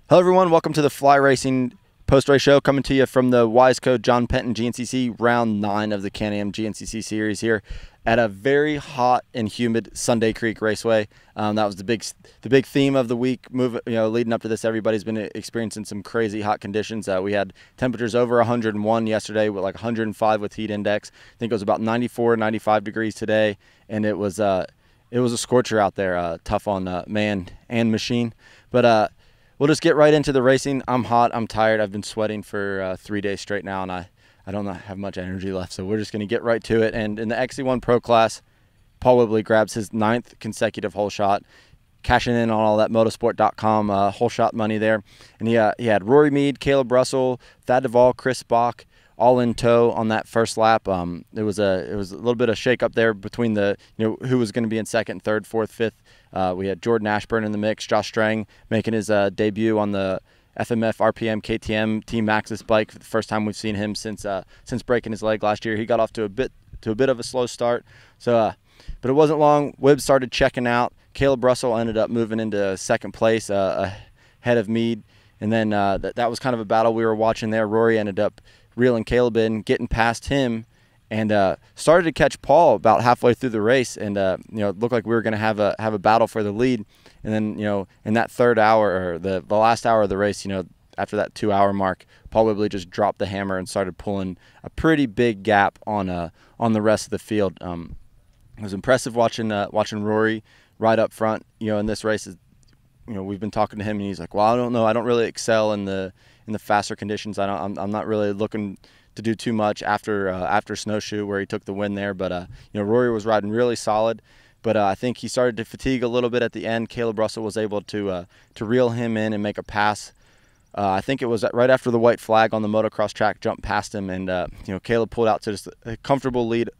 Hello everyone, welcome to the Fly Racing post-race show, coming to you from the Wise Code John Penton GNCC round 9 of the Can-Am GNCC series here at a very hot and humid Sunday Creek Raceway. That was the big theme of the week. Leading up to this, everybody's been experiencing some crazy hot conditions. We had temperatures over 101 yesterday with like 105 with heat index. I think it was about 94, 95 degrees today, and it was a scorcher out there, tough on man and machine. But we'll just get right into the racing. I'm hot. I'm tired. I've been sweating for 3 days straight now, and I don't have much energy left. So we're just going to get right to it. And in the XC1 Pro class, Paul Whibley grabs his 9th consecutive hole shot, cashing in on all that motorsport.com hole shot money there. And he had Rory Mead, Caleb Russell, Thad Duvall, Chris Bach, all in tow on that first lap. It was a little bit of shake up there between who was going to be in second, third, fourth, fifth. We had Jordan Ashburn in the mix, Josh Strang making his debut on the FMF RPM KTM Team Maxxis bike for the first time we've seen him since breaking his leg last year. He got off to a bit of a slow start, but it wasn't long. Wibb started checking out. Caleb Russell ended up moving into second place ahead of Mead, and then that was kind of a battle we were watching there. Rory ended up reeling Caleb in, getting past him, and started to catch Paul about halfway through the race, and it looked like we were going to have a battle for the lead. And then in that third hour, or the last hour of the race, after that 2-hour mark, Paul Whibley just dropped the hammer and started pulling a pretty big gap on the rest of the field. It was impressive watching Rory ride up front. In this race, we've been talking to him, and he's like, "Well, I don't know. I don't really excel in the faster conditions. I'm not really looking to do too much after Snowshoe, where he took the win there. But Rory was riding really solid. But I think he started to fatigue a little bit at the end. Caleb Russell was able to reel him in and make a pass. I think it was right after the white flag on the motocross track, jumped past him, and Caleb pulled out to just a comfortable lead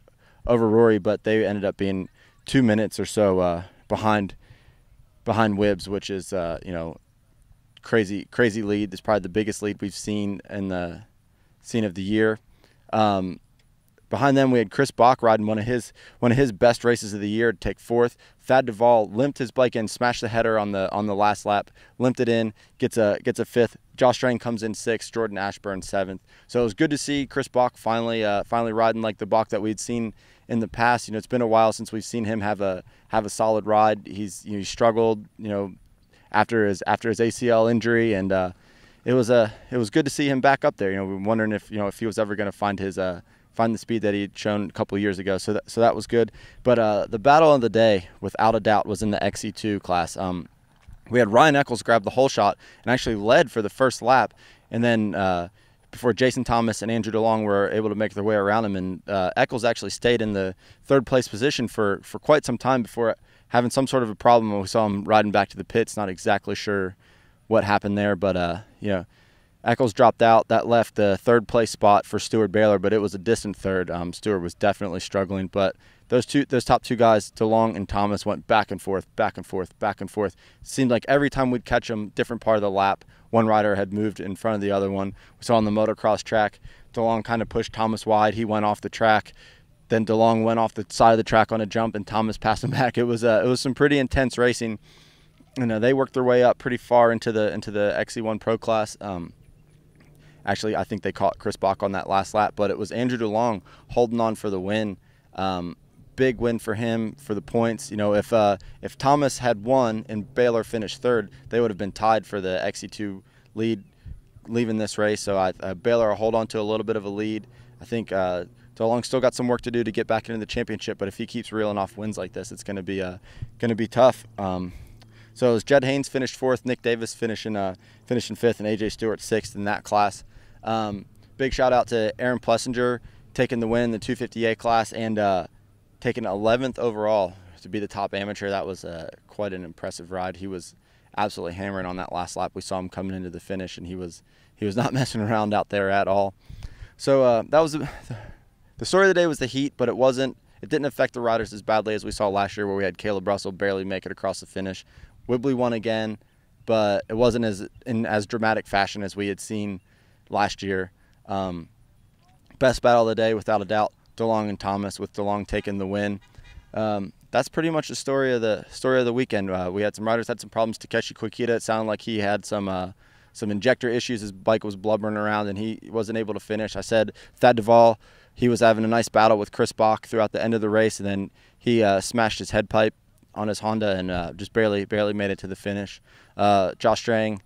over Rory. But they ended up being 2 minutes or so behind Wibbs, which is crazy lead. It's probably the biggest lead we've seen in the scene of the year. Behind them, we had Chris Bach riding one of his best races of the year to take fourth. Thad Duvall limped his bike in, smashed the header on the last lap, limped it in, gets a fifth. Josh Strang comes in sixth, Jordan Ashburn seventh. So it was good to see Chris Bach finally riding like the Bach that we'd seen in the past. It's been a while since we've seen him have a solid ride. He struggled after his ACL injury, and it was good to see him back up there. We were wondering if he was ever going to find the speed that he'd shown a couple of years ago. So that was good. But the battle of the day, without a doubt, was in the XC2 class. We had Ryan Eccles grab the whole shot and actually led for the first lap, and then before Jason Thomas and Andrew DeLong were able to make their way around him, and Eccles actually stayed in the third place position for quite some time before having some sort of a problem. We saw him riding back to the pits, not exactly sure what happened there, but Eccles dropped out. That left the third place spot for Stuart Baylor, but it was a distant third. Stuart was definitely struggling, but those top two guys, DeLong and Thomas, went back and forth. It seemed like every time we'd catch them, different part of the lap, one rider had moved in front of the other one. We saw on the motocross track, DeLong kind of pushed Thomas wide. He went off the track. Then DeLong went off the side of the track on a jump, and Thomas passed him back. It was some pretty intense racing. They worked their way up pretty far into the XC1 Pro class. Actually, I think they caught Chris Bach on that last lap, but it was Andrew DeLong holding on for the win. Big win for him for the points. If Thomas had won and Baylor finished third, they would have been tied for the XC2 lead leaving this race. So Baylor will hold on to a little bit of a lead. I think DeLong still got some work to do to get back into the championship, but if he keeps reeling off wins like this, it's going to be tough. So as Jed Haynes finished fourth, Nick Davis finishing fifth, and AJ Stewart sixth in that class. Big shout out to Aaron Plessinger taking the win in the 250A class and taking 11th overall to be the top amateur. That was quite an impressive ride. He was absolutely hammering on that last lap. We saw him coming into the finish, and he was not messing around out there at all. So that was the story of the day was the heat, but it didn't affect the riders as badly as we saw last year, where we had Caleb Russell barely make it across the finish. Whibley won again, but it wasn't in as dramatic fashion as we had seen last year. Best battle of the day, without a doubt, DeLong and Thomas, with DeLong taking the win. That's pretty much the story of the weekend. We had some riders had some problems. Takeshi Kwikita, it sounded like he had some some injector issues. His bike was blubbering around, and he wasn't able to finish. I said Thad Duvall, he was having a nice battle with Chris Bach throughout the end of the race, and then he smashed his head pipe on his Honda and just barely made it to the finish. Josh Strang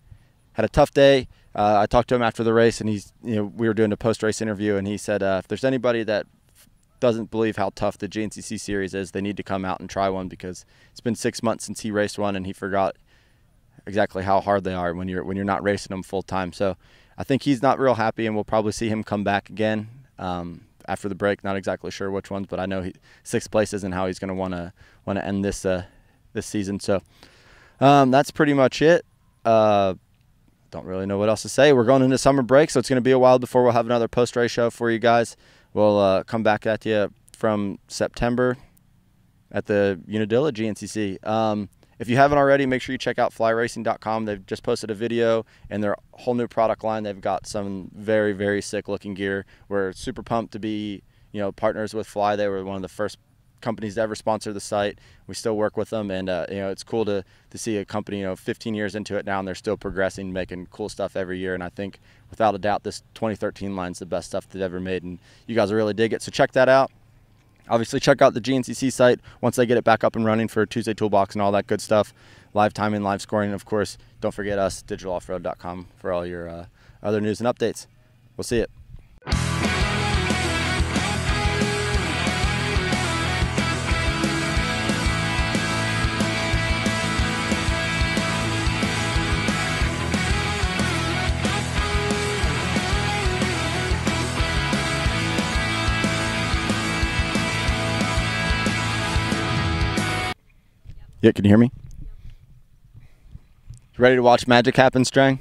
had a tough day. I talked to him after the race, and we were doing a post-race interview, and he said if there's anybody that doesn't believe how tough the GNCC series is, they need to come out and try one, because it's been 6 months since he raced one, and he forgot exactly how hard they are when you're not racing them full time. So I think he's not real happy, and we'll probably see him come back again after the break. Not exactly sure which ones, but I know 6th place isn't how he's going to want to end this season. So that's pretty much it. Don't really know what else to say. We're going into summer break, so it's going to be a while before we'll have another post-race show for you guys. We'll come back at you from September at the Unadilla GNCC. If you haven't already, make sure you check out flyracing.com. They've just posted a video and their whole new product line. They've got some very, very sick looking gear. We're super pumped to be, partners with Fly. They were one of the first companies to ever sponsor the site. We still work with them, and it's cool to see a company 15 years into it now, and they're still progressing, making cool stuff every year. And I think without a doubt this 2013 line's the best stuff they've ever made, and you guys will really dig it. So check that out. Obviously check out the GNCC site once they get it back up and running for Tuesday Toolbox and all that good stuff, live timing, live scoring, and of course don't forget us, digitaloffroad.com, for all your other news and updates. We'll see it. Yeah, can you hear me? You ready to watch magic happen, Strang?